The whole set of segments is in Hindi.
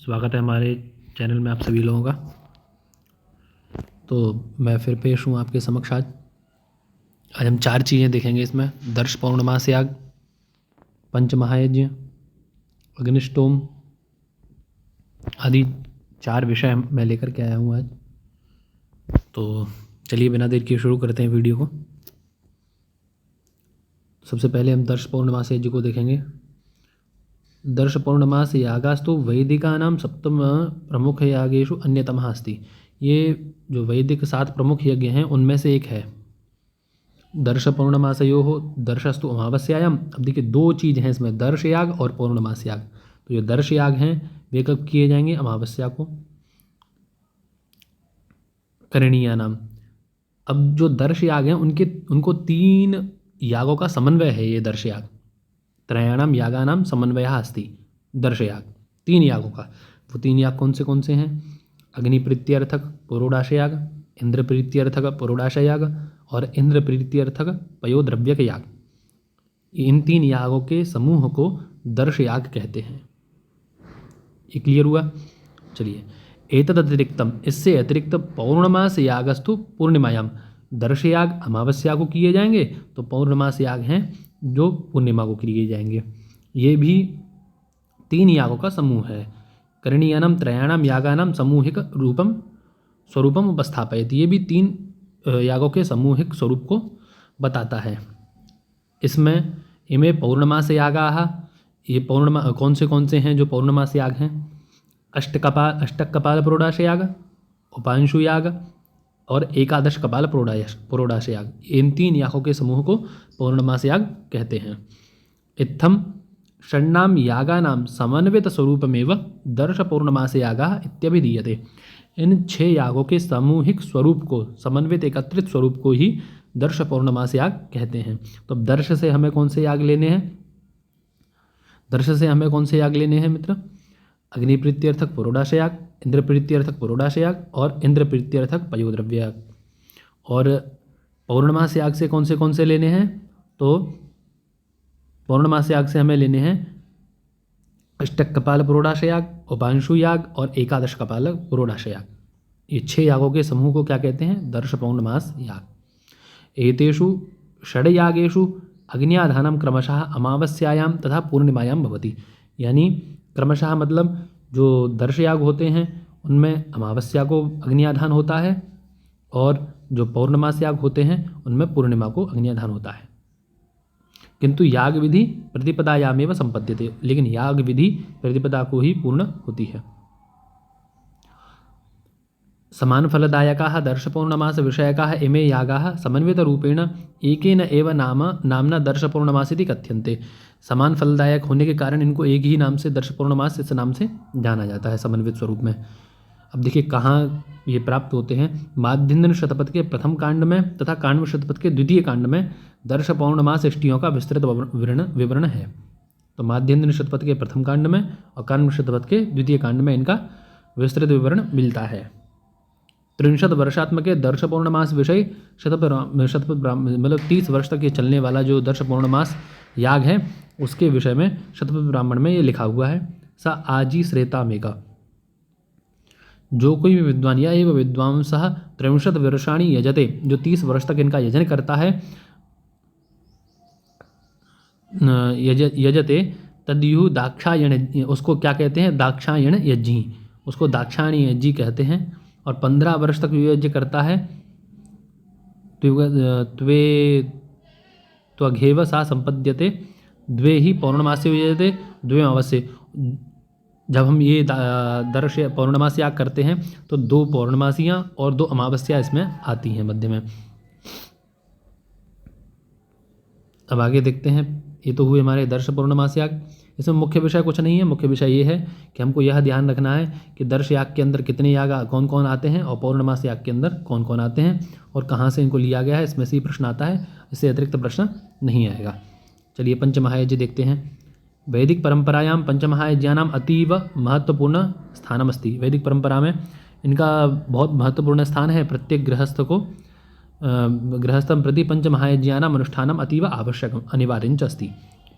स्वागत है हमारे चैनल में आप सभी लोगों का। तो मैं फिर पेश हूँ आपके समक्ष। आज हम 4 चीज़ें देखेंगे इसमें: दर्श पौर्णमास याग, पंचमहायज्ञ, अग्निष्टोम आदि 4 विषय मैं लेकर के आया हूँ आज। तो चलिए बिना देर किए शुरू करते हैं वीडियो को। सबसे पहले हम दर्श पौर्णमास यज्ञ को देखेंगे। दर्श पौर्णमास यागास्तु वैदिकानां सप्तम प्रमुख यागेषु अन्यतमः अस्ति। ये जो वैदिक 7 प्रमुख यज्ञ हैं उनमें से एक है। दर्श पौर्णमासयोः दर्शस्तु अमावस्यायाम। अब देखिए 2 चीज़ हैं इसमें, दर्श याग और पौर्णमास याग। तो ये दर्श याग हैं वे कब किए जाएंगे? अमावस्या को। करणीयानाम, अब जो दर्श याग हैं उनको 3 यागों का समन्वय है। ये दर्श याग त्रयाणाम यागानाम समन्वयः अस्ति। दर्श याग 3 यागों का। वो 3 याग कौन से हैं? अग्नि प्रीत्यर्थक पुरोडाश याग, इंद्र प्रीत्यर्थक पुरोडाश याग और इंद्र प्रीत्यर्थक पयोद्रव्यक याग। इन 3 यागों के समूह को दर्श याग कहते हैं। ये क्लियर हुआ? चलिए, एतदतिरिक्तम, इससे अतिरिक्त पौर्णमास यागस्तु पूर्णिमायाम। दर्श याग अमावस्या को किए जाएंगे, तो पौर्णमास याग हैं जो पूर्णिमा को किए जाएंगे। ये भी 3 यागों का समूह है। करणीयानाम त्रयाणाम यागानाम समूहिक रूपम स्वरूपम उपस्थापयति। ये भी 3 यागों के समूहिक स्वरूप को बताता है। इसमें इमे पौर्णमास यागाः, ये कौन से हैं जो पौर्णमास याग हैं? अष्टक कपाल पुरोडाश याग, उपांशु याग और एकादश कपाल पुरोडाश याग। इन 3 यागों के समूह को पौर्णमास याग कहते हैं। इत्थम षण्णाम यागानाम समन्वित स्वरूपमेव दर्श पौर्णमास यागाः इत्यभिधीयते। इन 6 यागों के सामूहिक स्वरूप को, समन्वित एकत्रित स्वरूप को ही दर्श पौर्णमास याग कहते हैं। तो अब दर्श से हमें कौन से याग लेने हैं? दर्श से हमें कौन से याग लेने हैं मित्र? अग्नि प्रीत्यर्थक पुरोडाश याग, इंद्र प्रीत्यर्थक पुरोडाश याग और इंद्र प्रीत्यर्थक पयोद्रव्य याग। और पौर्णमास याग से कौन से लेने हैं? तो पौर्णमास याग से हमें लेने हैं अष्टक कपाल पुरोडाश याग, उपांशु याग और एकादश कपाल पुरोडाश याग। ये 6 यागों के समूह को क्या कहते हैं? दर्श पौर्णमास याग। एतेषु षड्यागेषु अग्न्याधानं क्रमशः अमावस्यायां तथा पूर्णिमायां भवति। यानी क्रमशः मतलब जो दर्श याग होते हैं उनमें अमावस्या को अग्न्याधान होता है और जो पौर्णमास याग होते हैं उनमें पूर्णिमा को अग्न्याधान होता है। किंतु याग विधि प्रतिपदायामेव संपद्यते। लेकिन याग विधि प्रतिपदा को ही पूर्ण होती है। समान फलदायकाः दर्श पौर्णमास विषयकाः इमे यागाः समन्वित रूपेण एकेन एव नामना दर्श पौर्णमास इति कथ्यन्ते। समान फलदायक होने के कारण इनको एक ही नाम से दर्श पौर्णमास इस नाम से जाना जाता है, समन्वित स्वरूप में। अब देखिए कहाँ ये प्राप्त होते हैं। माध्यन्दिन शतपथ के प्रथम कांड में तथा काण्व शतपथ के द्वितीय कांड में दर्श पौर्णमास इष्टियों का विस्तृत विवरण है। तो माध्यन्दिन शतपथ के प्रथम कांड में और काण्व शतपथ के द्वितीय कांड में इनका विस्तृत विवरण मिलता है। 63 वर्षात्मक दर्श पौर्णमास विषय शतपथ मतलब 30 वर्ष तक ये चलने वाला जो दर्श पौर्णमास याग है उसके विषय में शतपथ ब्राह्मण में ये लिखा हुआ है। सा आजी श्रेता मेका, जो कोई भी विद्वान या एवं विद्वांसः 63 वर्षाणि यजते, जो 30 वर्ष तक इनका यजन करता है, यजते तद्यु दाक्षायण, उसको क्या कहते हैं? दाक्षायण यज्ञी, उसको दाक्षायणी यज्ञी कहते हैं। और 15 वर्ष तक यज्ञ करता है त्वघेव सा संपद्यते, 2 ही पौर्णमासे यजते 2 अमावस्ये। जब हम ये दर्श पौर्णमास याग करते हैं तो 2 पौर्णमासियाँ और 2 अमावस्या इसमें आती हैं मध्य में। अब आगे देखते हैं। ये तो हुए हमारे दर्श पौर्णमास याग। इसमें मुख्य विषय कुछ नहीं है। मुख्य विषय ये है कि हमको यह ध्यान रखना है कि दर्श याग के अंदर कितने याग कौन कौन आते हैं और पौर्णमास याग के अंदर कौन कौन आते हैं और कहाँ से इनको लिया गया है, इसमें से ही प्रश्न आता है। इससे अतिरिक्त प्रश्न नहीं आएगा। चलिए पंचमहायज्ञ देखते हैं। वैदिक परंपरायां पंचमहायज्ञानाम अतीव महत्वपूर्ण स्थानमस्ति। वैदिक परंपरा में इनका बहुत महत्वपूर्ण स्थान है। प्रत्येक गृहस्थं प्रति पंचमहायज्ञानाम अनुष्ठानम अतीव आवश्यकम अनिवार्यञ्च अस्ति।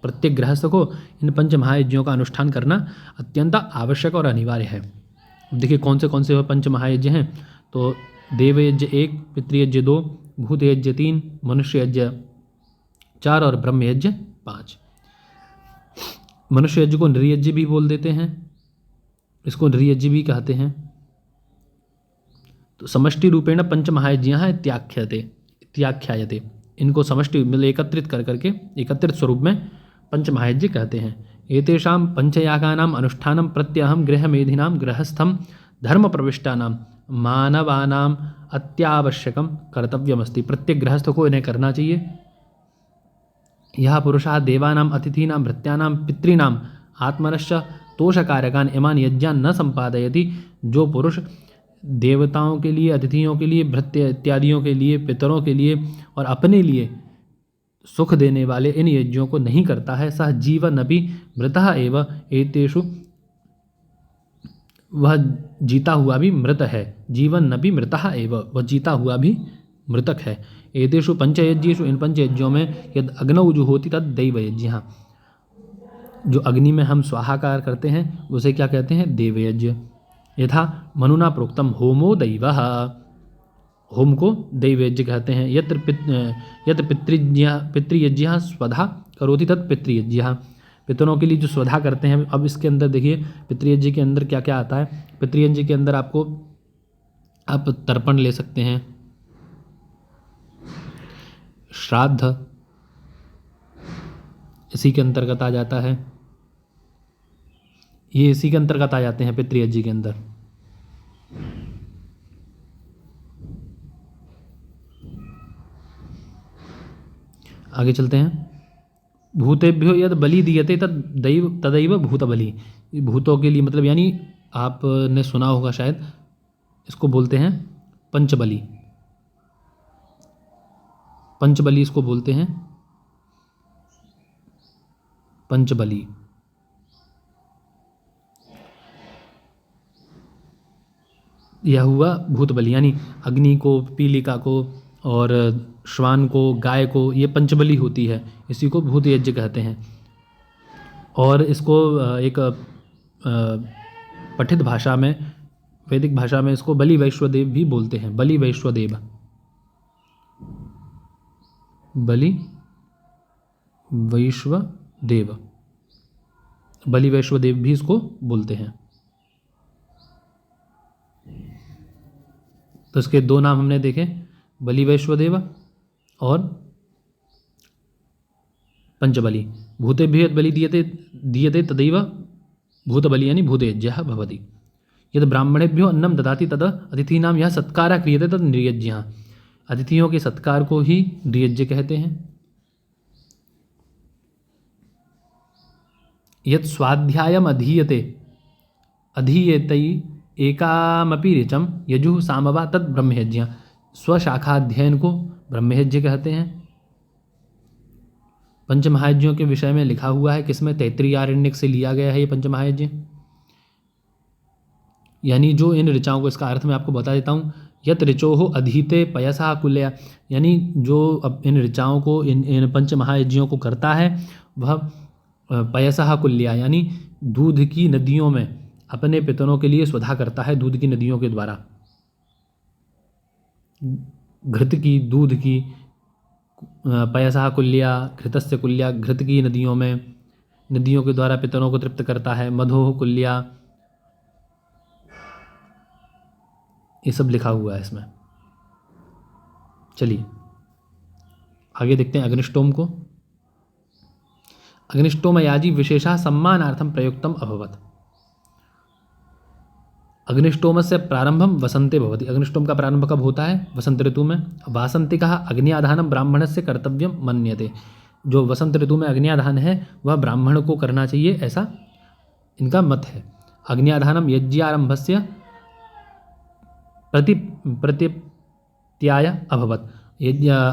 प्रत्येक गृहस्थ को इन पंच महायज्ञों का अनुष्ठान करना अत्यंत आवश्यक और अनिवार्य है। देखिए कौन से वह पंच महायज्ञ हैं, तो देवयज्ञ 1, पितृयज्ञ 2, भूतयज्ञ 3, मनुष्य यज्ञ 4 और ब्रह्मयज्ञ 5। मनुष्य यज्ञ को नृयज्ञ भी बोल देते हैं, इसको नृयज्ञ भी कहते हैं। तो समष्टि रूपेण पंच महायज्ञ इत्याख्यायते, इनको समष्टि मतलब एकत्रित कर करके एकत्रित स्वरूप में पंच महायज्ञ कहते हैं। एतेषां पंचयागानाम् अनुष्ठानं प्रत्यहं गृहमेधिनां गृहस्थं धर्म प्रविष्टानां मानवानां अत्यावश्यकं कर्तव्यमस्ति। प्रत्येक गृहस्थ को इन्हें करना चाहिए। यह पुरुषः देवानां अतिथीनां भृत्यानां पितॄणां आत्मनश्च तोषकारकान् इमान् यज्ञान् न संपादयति, जो पुरुष देवताओं के लिए, अतिथियों के लिए, भृत्य इत्यादियों के लिए, पितरों के लिए और अपने लिए सुख देने वाले इन यज्ञों को नहीं करता है, सह जीवन अपि मृतः एव एतेषु, वह जीता हुआ भी मृत है। जीवन अपि मृतः एव, वह जीता हुआ भी मृतक है। एतेषु पंचयज्ञेषु, इन पंचयज्ञों में यद अग्नौ जुहोति तद दैवयज्ञ, जो अग्नि में हम स्वाहाकार करते हैं उसे क्या कहते हैं? देवयज्ञ। यथा मनुना प्रोक्तम होमो दैवः, होम को दैवयज्ञ कहते हैं। यत्र पितृयज्ञ स्वधा करोति तत् पितृयज्ञ, पितरों के लिए जो स्वधा करते हैं। अब इसके अंदर देखिए पितृयज्ञ के अंदर क्या क्या आता है। पितृयज्ञ के अंदर आप तर्पण ले सकते हैं, श्राद्ध इसी के अंतर्गत आ जाता है, ये इसी के अंतर्गत आ जाते हैं पितृयज्ञ के अंदर। आगे चलते हैं। भूतेभ्यो यद बलि दीयते तदैव भूत बलि, भूतों के लिए मतलब यानी आपने सुना होगा शायद, इसको बोलते हैं पंचबली। पंचबली इसको बोलते हैं पंचबली। यह हुआ भूत बलि, यानी अग्नि को, पीलिका को और श्वान को, गाय को, ये पंचबली होती है, इसी को भूत यज्ञ कहते हैं। और इसको एक पठित भाषा में, वैदिक भाषा में इसको बलि वैश्वदेव भी बोलते हैं। बलि वैश्वदेव, बलि वैश्वदेव, बलि वैश्वदेव भी इसको बोलते हैं। तो इसके दो नाम हमने देखे, बलि वैश्वदेव और पंचबली। भूतेभ्यो यद बलि दीयते तदैव भूतबलि यानी भूतयज्ञः भवति। यद ब्राह्मणेभ्यो अन्नम ददाति तद अतिथीनाम यह सत्कारः क्रियते तद नृयज्ञः, अतिथियों के सत्कार को ही नृयज्ञ कहते हैं। यद स्वाध्यायम अधीयते एकामपि ऋचं यजुः सामवा तद ब्रह्मयज्ञ, स्वशाखाध्ययन को ब्रह्मयज्ञ कहते हैं। पंचमहायज्ञों के विषय में लिखा हुआ है, किसमें? तैत्तिरीय आरण्यक से लिया गया है ये पंचमहायज्ञ। यानी जो इन ऋचाओं को, इसका अर्थ मैं आपको बता देता हूँ। यत ऋचोः अधीते पयसा कुल्या, यानी जो अब इन ऋचाओं को, इन पंचमहायज्ञों को करता है वह पयसा कुल्या यानी दूध की नदियों में अपने पितरों के लिए स्वधा करता है, दूध की नदियों के द्वारा। घृत की, दूध की, पयसा कुल्या, घृतस्य कुल्या, घृत की नदियों में, नदियों के द्वारा पितरों को तृप्त करता है। मधोः कुल्या, ये सब लिखा हुआ है इसमें। चलिए आगे देखते हैं अग्निष्टोम को। अग्निष्टोम याजी विशेषः सम्मानार्थम प्रयुक्तम अभवत्। अग्निष्टोम से प्रारंभम वसंते भवति, अग्निष्टोम का प्रारंभ कब होता है? वसंत ऋतु में। वासंतिकः अग्न्याधानम ब्राह्मणस्य कर्तव्यम मन्यते, जो वसंत ऋतु में अग्न्याधान है वह ब्राह्मण को करना चाहिए, ऐसा इनका मत है। अग्न्याधानम यज्ञारंभस्य प्रतित्याय अभवत्,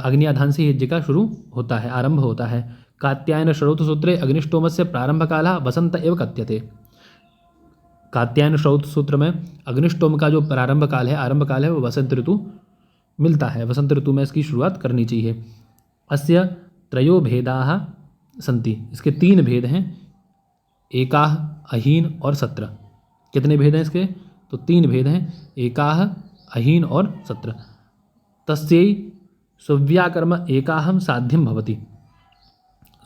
अग्न्याधान से यज्ञ का शुरू होता है, आरंभ होता है। कात्यायन श्रौत सूत्रे अग्निष्टोमस्य प्रारंभ कालः वसंत एव कथ्यते, कात्यायन श्रौत सूत्र में अग्निष्टोम का जो प्रारंभ काल है, आरंभ काल है, वो वसंत ऋतु मिलता है। वसंत ऋतु में इसकी शुरुआत करनी चाहिए। अस्य त्रयो भेदाः संति। इसके 3 भेद हैं, एकाह, अहीन और सत्र। कितने भेद हैं इसके? तो 3 भेद हैं, एकाह, अहीन और सत्र। तस्यै सुव्याकर्म एकाहम साध्यम भवति।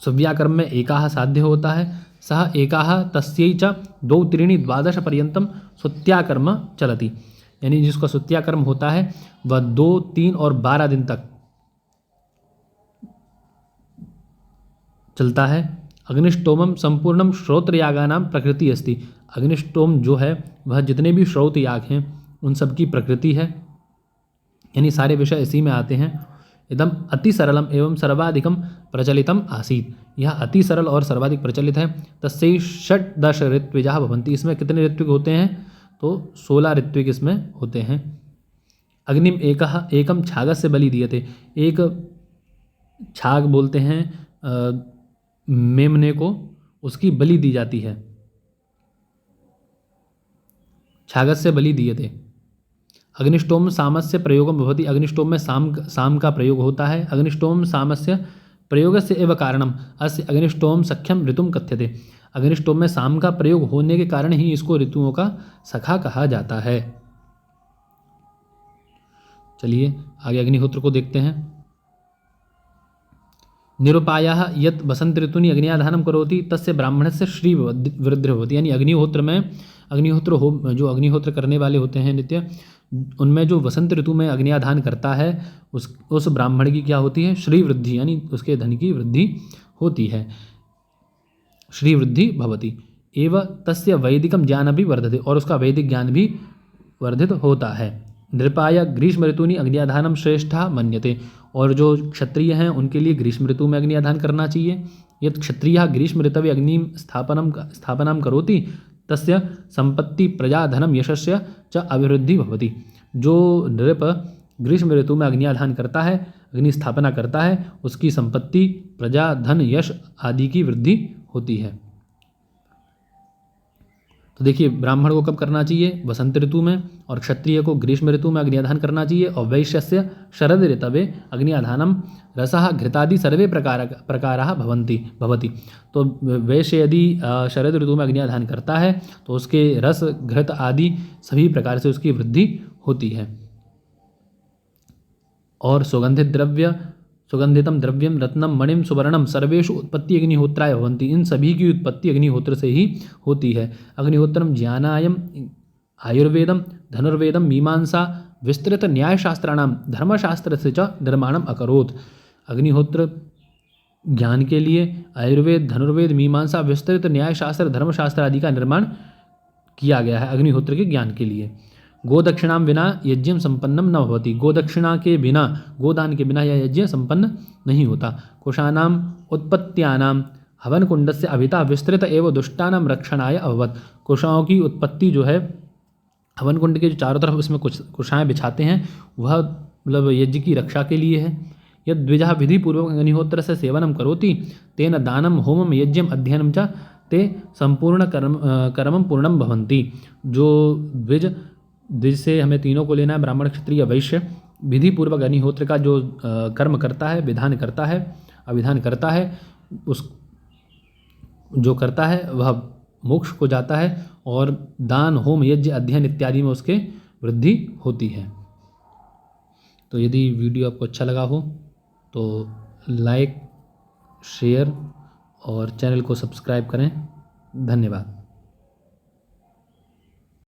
सुव्याकर्म में एकाह साध्य होता है। सह एकाह तस्यै च 2 त्रीणि 12 पर्यंतम सुत्याकर्म चलति। यानी जिसका सुत्याकर्म होता है वह 2, 3 और 12 दिन तक चलता है। अग्निष्टोमम संपूर्णम श्रोत्रयागानां प्रकृति अस्ति। अग्निष्टोम जो है वह जितने भी श्रोत याग हैं उन सब की प्रकृति है, यानी सारे विषय इसी में आते हैं। इदम अति सरलम एवं सर्वाधिकम प्रचलितम आसीत। यह अति सरल और सर्वाधिक प्रचलित है। तस्यै 16 ऋत्विजाः भवन्ति। इसमें कितने ऋत्विक होते हैं? तो 16 ऋत्विक इसमें होते हैं। अग्निम एकम छागस्य बलि दीयते। एक छाग बोलते हैं मेमने को, उसकी बलि दी जाती है। छागस्य बलि दीयते। अग्निष्टोम सामस्य प्रयोगम भवति। अग्निष्टोम में साम का प्रयोग होता है। अग्निष्टोम सामस्य प्रयोगस्य एव कारणम अस्य अग्निष्टोम सख्यम ऋतुम कथ्यते। अग्निष्टोम में साम का प्रयोग होने के कारण ही इसको ऋतुओं का सखा कहा जाता है। चलिए आगे अग्निहोत्र को देखते हैं। निरुपायाः यत् वसंत ऋतुनि अग्नियाधानम करोति तस्य ब्राह्मणस्य श्री वृद्धि होती। यानी अग्निहोत्र में जो अग्निहोत्र करने वाले होते हैं नित्य, उनमें जो वसंत ऋतु में अग्नियाधान करता है उस ब्राह्मण की क्या होती है? श्री वृद्धि, यानी उसके धन की वृद्धि होती है। श्री वृद्धि भवति एव तस्य वैदिकम ज्ञान भी वर्धते। और उसका वैदिक ज्ञान भी वर्धित होता है। नृपाय ग्रीष्म ऋतुनि अग्नियाधानम श्रेष्ठा मन्यते। और जो क्षत्रिय हैं उनके लिए ग्रीष्म ऋतु में अग्नियाधान करना चाहिए। यदि क्षत्रियः ग्रीष्म ऋतवे अग्निं स्थापनं करोति तस्य संपत्ति प्रजा धनम यशस्य च अभिवृद्धि भवति। जो नृप ग्रीष्म ऋतु में अग्नियाधान करता है, अग्नि स्थापना करता है, उसकी संपत्ति, प्रजा, धन, यश आदि की वृद्धि होती है। तो देखिए ब्राह्मण को कब करना चाहिए? वसंत ऋतु में। और क्षत्रिय को ग्रीष्म ऋतु में अग्नियाधान करना चाहिए। और वैश्यस्य शरद ऋतवे अग्नियाधानम रसः घृतादि सर्वे प्रकाराः भवति। तो वैश्य यदि शरद ऋतु में अग्नियाधान करता है तो उसके रस, घृत आदि सभी प्रकार से उसकी वृद्धि होती है। और सुगंधितम द्रव्यम रत्नम मणिम सुवर्णम सर्वेषु उत्पत्ति अग्निहोत्राय भवन्ति। इन सभी की उत्पत्ति अग्निहोत्र से ही होती है। अग्निहोत्रम ज्ञानायम आयुर्वेदम धनुर्वेदम मीमांसा विस्तृत न्यायशास्त्राणाम धर्मशास्त्र से च निर्माणम अकरोत्। अग्निहोत्र ज्ञान के लिए आयुर्वेद, धनुर्वेद, मीमांसा, विस्तृत न्यायशास्त्र, धर्मशास्त्र आदि का निर्माण किया गया है अग्निहोत्र के ज्ञान के लिए। गोदक्षिणाम बिना यज्ञम संपन्नम न भवति। गोदक्षिणा के बिना, गोदान के बिना यह यज्ञ संपन्न नहीं होता। कुशानाम उत्पत्त्यानाम हवन कुंडस्य अभिता विस्तृत एवं दुष्टानाम रक्षणाय अभवत। कुशाओं की उत्पत्ति जो है, हवन कुंड के जो चारों तरफ उसमें कुछ कुशाएँ बिछाते हैं, वह मतलब यज्ञ की रक्षा के लिए है। यद द्विजः विधिपूर्वक अग्निहोत्र से सेवनम करोति तेन दानम होमम यज्ञम अध्ययनम च ते संपूर्ण कर्मम पूर्णम भवन्ति। जो द्विज से हमें तीनों को लेना है, ब्राह्मण, क्षत्रिय, वैश्य, विधिपूर्वक अग्निहोत्र का जो कर्म करता है, विधान करता है, अभिधान करता है, उस जो करता है वह मोक्ष को जाता है। और दान, होम, यज्ञ, अध्ययन इत्यादि में उसके वृद्धि होती है। तो यदि वीडियो आपको अच्छा लगा हो तो लाइक, शेयर और चैनल को सब्सक्राइब करें। धन्यवाद।